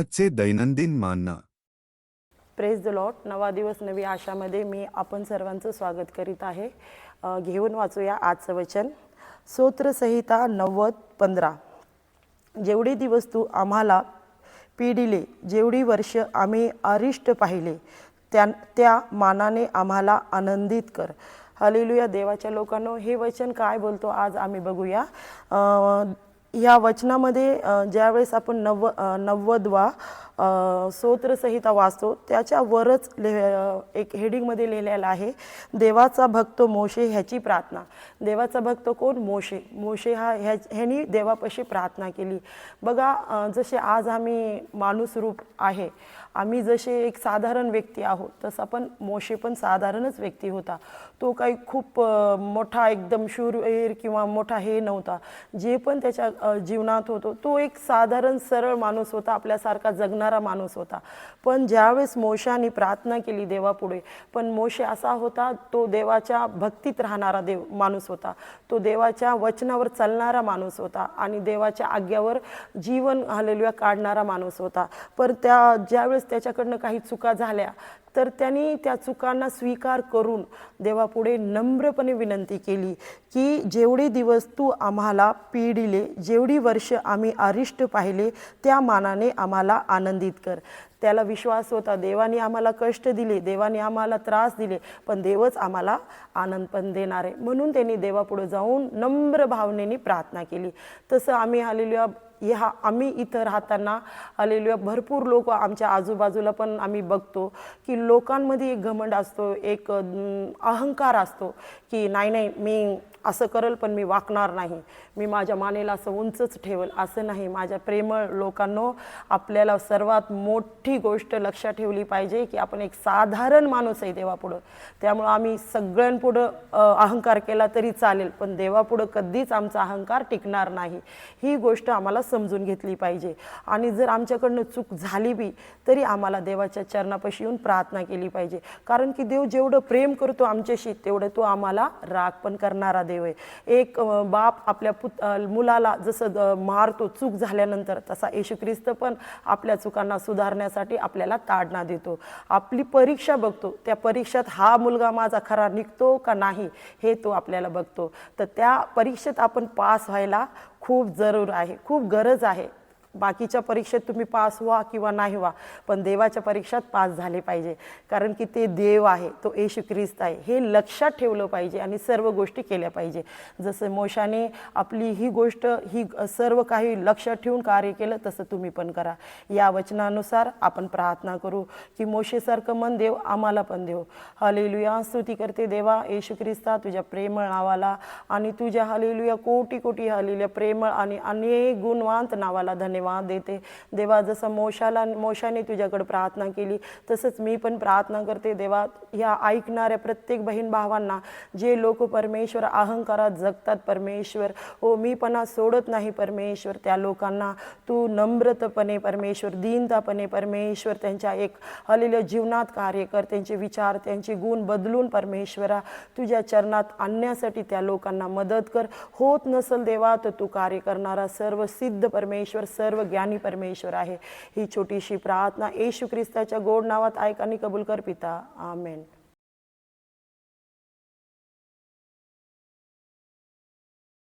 आजचे दैनंदिन मानना. Praise the Lord. नवा दिवस नवी आशामध्ये मी आपण सर्वांचं स्वागत करीत आहे. घेऊन वाचूया आजचं वचन. स्तोत्रसंहिता 90:15. जेवढे दिवस तू आम्हाला पिडिले, जेवढी वर्ष आम्ही अरिष्ट पाहिले, त्या मानाने आम्हाला आनंदित कर. हालेलुया. देवाच्या लोकांनो, हे वचन काय बोलतो आज आम्ही बघूया. या वचनामध्ये ज्यावेळेस आपण 90वा स्तोत्रसंहिता वाचतो त्याच्यावरच एक हेडिंगमध्ये लिहिलेलं आहे, देवाचा भक्त मोशे ह्याची प्रार्थना. देवाचा भक्त कोण? मोशे. मोशे ह्यानी देवापाशी प्रार्थना केली. बघा, जसे आज आम्ही माणूस रूप आहे, आम्ही जसे एक साधारण व्यक्ती आहोत, तसं पण मोशे पण साधारणच व्यक्ती होता. तो काही खूप मोठा एकदम शूरवीर किंवा मोठा हे नव्हता. जे पण त्याच्या जीवनात होतो तो एक साधारण सरळ माणूस होता, आपल्यासारखा जगणारा माणूस होता. पण ज्यावेळेस मोशाने प्रार्थना केली देवापुढे, पण मोशे असा होता, तो देवाच्या भक्तीत राहणारा माणूस होता. तो देवाच्या वचनावर चालणारा माणूस होता आणि देवाच्या आज्ञावर जीवन हालेलुया काढणारा माणूस होता. पण ज्यावेळेस त्याच्याकडनं काही चुका झाल्या तर त्यांनी त्या चुकांना स्वीकार करून देवापुढे नम्रपणे विनंती केली की जेवढे दिवस तू आम्हाला पिडिले, जेवढी वर्ष आम्ही अरिष्ट पाहिले, त्या मानाने आम्हाला आनंदित कर. त्याला विश्वास होता, देवाने आम्हाला कष्ट दिले, देवाने आम्हाला त्रास दिले, पण देवच आम्हाला आनंद पण देणार आहे. म्हणून त्यांनी देवापुढे जाऊन नम्र भावनेने प्रार्थना केली. तसं आम्ही हालेलुया आम्ही इथं राहताना हालेलुया भरपूर लोक आमच्या आजूबाजूला पण आम्ही बघतो की लोकांमध्ये एक घमंड असतो, एक अहंकार असतो की नाही मी असं करेल पण मी वाकणार नाही, मी माझ्या मानेला असं उंचच ठेवल. असं नाही. माझ्या प्रेमळ लोकांनो, आपल्याला सर्वात मोठी गोष्ट लक्षात ठेवली पाहिजे की आपण एक साधारण माणूस आहे देवापुढं. त्यामुळं आम्ही सगळ्यांपुढं अहंकार केला तरी चालेल, पण देवापुढं कधीच आमचा अहंकार टिकणार नाही. ही गोष्ट आम्हाला समजून घेतली पाहिजे. आणि जर आमच्याकडनं चूक झाली बी तरी आम्हाला देवाच्या चरणापाशी येऊन प्रार्थना केली पाहिजे. कारण की देव जेवढं प्रेम करतो आमच्याशी, तेवढं तो आम्हाला राग पण करणारा देव आहे. एक बाप आपल्या मुलाला जसं मारतो चूक झाल्यानंतर, तसा येशू ख्रिस्त पण आपल्या चुकांना सुधारण्यासाठी आपल्याला ताडना देतो. आपली परीक्षा बघतो, त्या परीक्षेत हा मुलगा माझा खरा निघतो का नाही हे तो आपल्याला बघतो. तर त्या परीक्षेत आपण पास व्हायला खूप जरूर आहे, खूप गरज आहे. बाकीच्या परीक्षेत तुम्ही पास व्हा किंवा नाही व्हा, पण देवाच्या परीक्षेत पास झाले पाहिजे. कारण की ते देव आहे, तो येशू ख्रिस्त आहे, हे लक्षात ठेवलं पाहिजे आणि सर्व गोष्टी केल्या पाहिजे. जसं मोशाने आपली ही गोष्ट ही सर्व काही लक्षात ठेवून कार्य केलं, तसं तुम्ही पण करा. या वचनानुसार आपण प्रार्थना करू की मोशेसारखं मन देव आम्हाला पण देव. हालेलुया. स्तुती करते देवा येशू ख्रिस्ता तुझ्या प्रेमळ नावाला आणि तुझ्या हालेलुया कोटी कोटी हालेलुया प्रेमळ आणि अनेक गुणवंत नावाला धन्यवाद देते देवा. जसं मोशाने तुझ्याकडे प्रार्थना केली, तसंच मी पण प्रार्थना करते देवा, ह्या ऐकणाऱ्या प्रत्येक बहीण भावांना, जे लोक परमेश्वर अहंकारात जगतात परमेश्वर, हो मी पण सोडत नाही परमेश्वर, त्या लोकांना तू नम्रतपणे परमेश्वर, दीनतापणे परमेश्वर त्यांच्या एक हालेलुया जीवनात कार्य कर. त्यांचे विचार, त्यांचे गुण बदलून परमेश्वरा तुझ्या चरणात आणण्यासाठी त्या लोकांना मदत कर. होत नसल देवा तर तू कार्य करणारा सर्व सिद्ध परमेश्वर, सर्व ज्ञानी परमेश्वर आहे. ही छोटीशी प्रार्थना येशू ख्रिस्ताच्या गोड नावात ऐक आणि कबूल कर पिता. आमेन.